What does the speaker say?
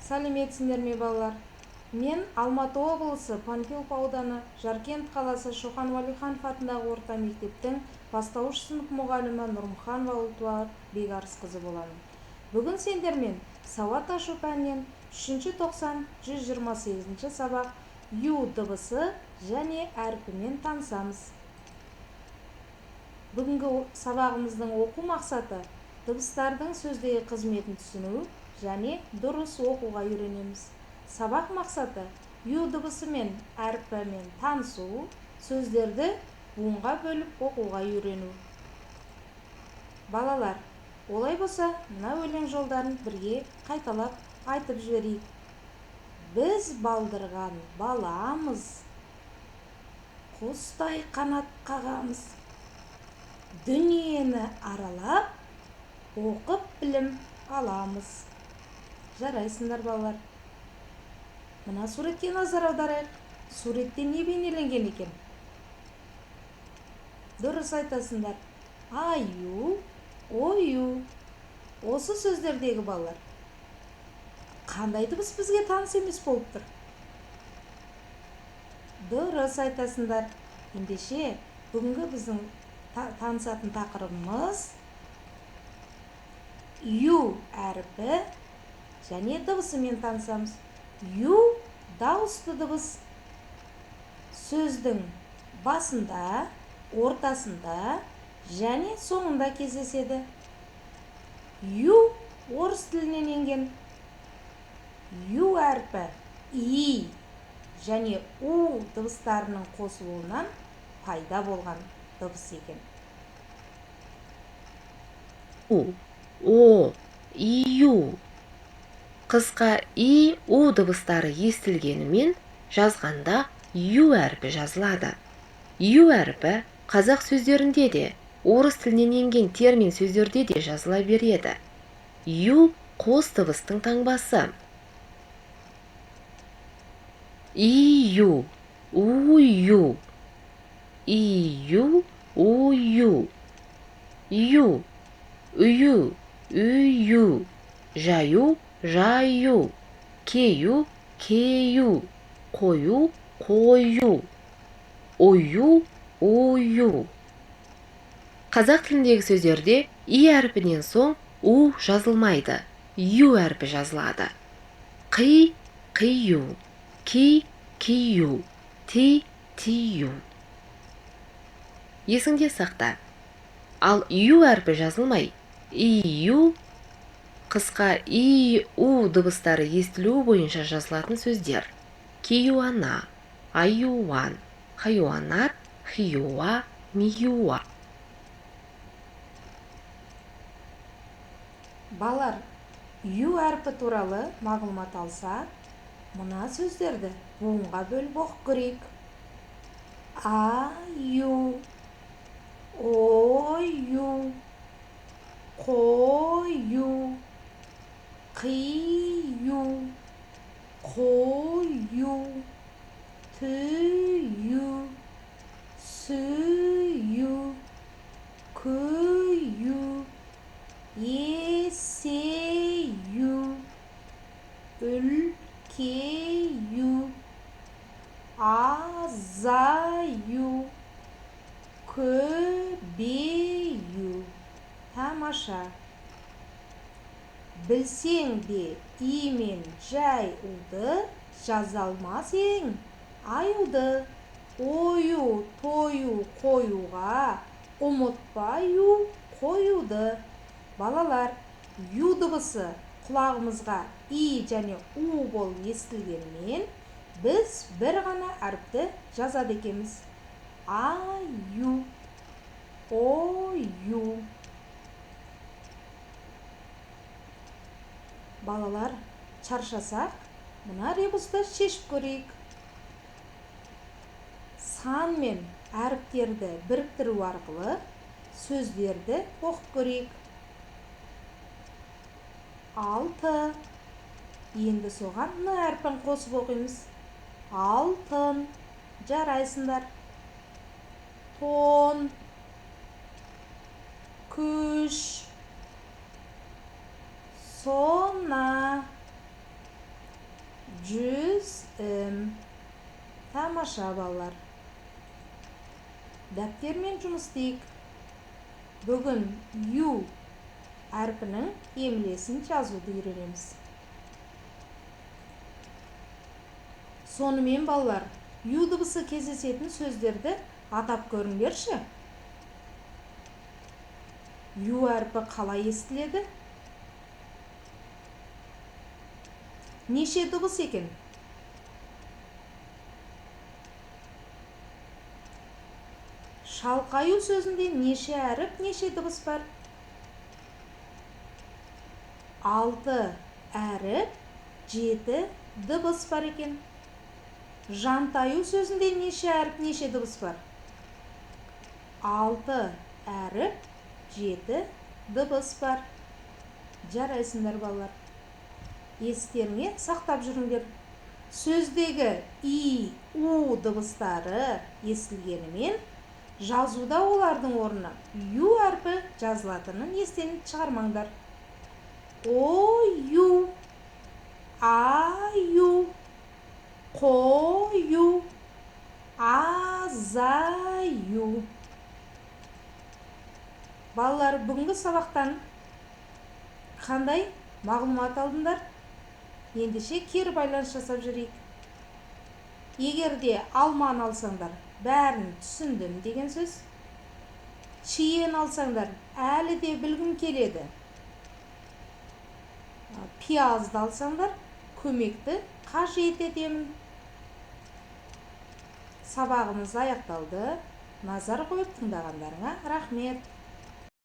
Сәлеметсіңдер ме балалар? Мен Алматы облысы Панфилов ауданы Жаркент қаласы Шоқан Уәлиханов атындағы орта мектептің бастауыш сынып мұғалімі Нұрмұханова Ұлтуар Бекарысқызы боламын. Бүгін сендермен сауат ашу пәнінен 3-ші тоқсан 128-ші сабақ ю дыбысы және әрпімен танысамыз. Бүгінгі сабағымыздың оқу мақсаты дыбыстардың сөздегі қызметін түсіну және дұрыс оқуға үйренеміз. Сабақ мақсаты ю дыбысы мен әрпімен танысу, сөздерді буынға бөліп оқуға үйрену. Балалар, олай болса, мына өлең жолдарын бірге қайталап айтып жіберейік. Біз балдырған баламыз, құстай қанат қағамыз. Дүниені аралап, оқып білім аламыз. Жарайсыңдар балалар. Мына суретке назар аударайық. Суретте не бейнеленген екен? Дұрыс айтасыңдар. Аю, ою. Осы сөздердегі балалар. Қандай дыбыс бізге таныс емес болып тұр? Дұрыс айтасыңдар. Ендеше, бүгінгі біздің танысатын тақырыбымыз ю әрпі және дыбысымен танысамыз. Ю дауысты дыбыс. Сөздің басында, ортасында және соңында кездеседі. Ю орыс тілінен енген. Ю әрпі и және у дыбыстарының қосылуынан пайда болған дыбыс екен. О, ию. Қысқа и, у дыбыстары естілгенімен жазғанда ю әрпі жазылады. Ю әрпі қазақ сөздерінде де, орыс тілінен енген термин сөздерде де жазыла береді. Ю қос дыбыстың таңбасы. Ию, ую. Ию, ую. Ю, үйу, үйу. Жаю, жаю. Кею, кею. Қою, қою. Ою, ою. Қазақ тіліндегі сөздерде и әрпінен соң у жазылмайды. Ю әрпі жазылады. Қи, қию. Ки, кию. Ти, тию. Есіңде сақта. Ал ю әрпі жазылмай, ию, қысқа и, у дыбыстары естілуі бойынша жазылатын сөздер. Киюана, аюан, хайуанат, хиюа, миюа. Балар, ю әрпі туралы мағлұмат алса, мына сөздерді буынға бөліп оқып көрейік. Аю, ою, қою, қию, қою, түйу, сүйу, көю, есею, үлкею, азаю, көбею. Тамаша. Білсең де и мен жай уды жаза алмас ең. Аюды, ою, тою, қоюға, ұмытпаю, қоюды. Балалар, ю дыбысы құлағымызға и және у болып естілгенмен, біз бір ғана әріпті жазады екенбіз. Аю, ою. Балалар, шаршасақ, мына ребусты шешіп көрейік. Сан мен әріптерді біріктіру арқылы сөздерді оқып көрейік. 6. Енді соған ны әрпін қосып оқимыз. Алтын. Жарайсыңдар. Тон. Күш. Сона. Тамаша балалар. Дәптермен жұмыс істейік. Бүгін ю әрпінің емлесін жазуды үйренеміз. Сонымен балалар, ю дыбысы кездесетін сөздерді атап көріңдерші. Ю әрпі қалай естіледі? Неше дыбыс екен? Шалқаю сөзінде неше әріп, неше дыбыс бар? 6 әріп, 7 дыбыс бар екен. Жантаю сөзінде неше әріп, неше дыбыс бар? 6 әріп, 7 дыбыс бар. Жарайсыңдар балалар. Естеріңе сақтап жүріңдер. Сөздегі и, у дыбыстары естілгенімен, жазуда олардың орнына ю әрпі жазылатынын естен шығармаңдар. О-ю, а-ю, қо-ю, а-за-ю. Балалар, бүгінгі сабақтан қандай мағлұмат алдыңдар? Ендеше кері байланыс жасап жүрейік. Егерде алманы алсаңдар, бәрін түсіндім деген сөз. Чиен алсаңдар, әлі де білгім келеді. Пиязды алсаңдар, көмекті қажет етемін. Сабағымыз аяқталды. Назар қойып тыңдағандарыңа рахмет.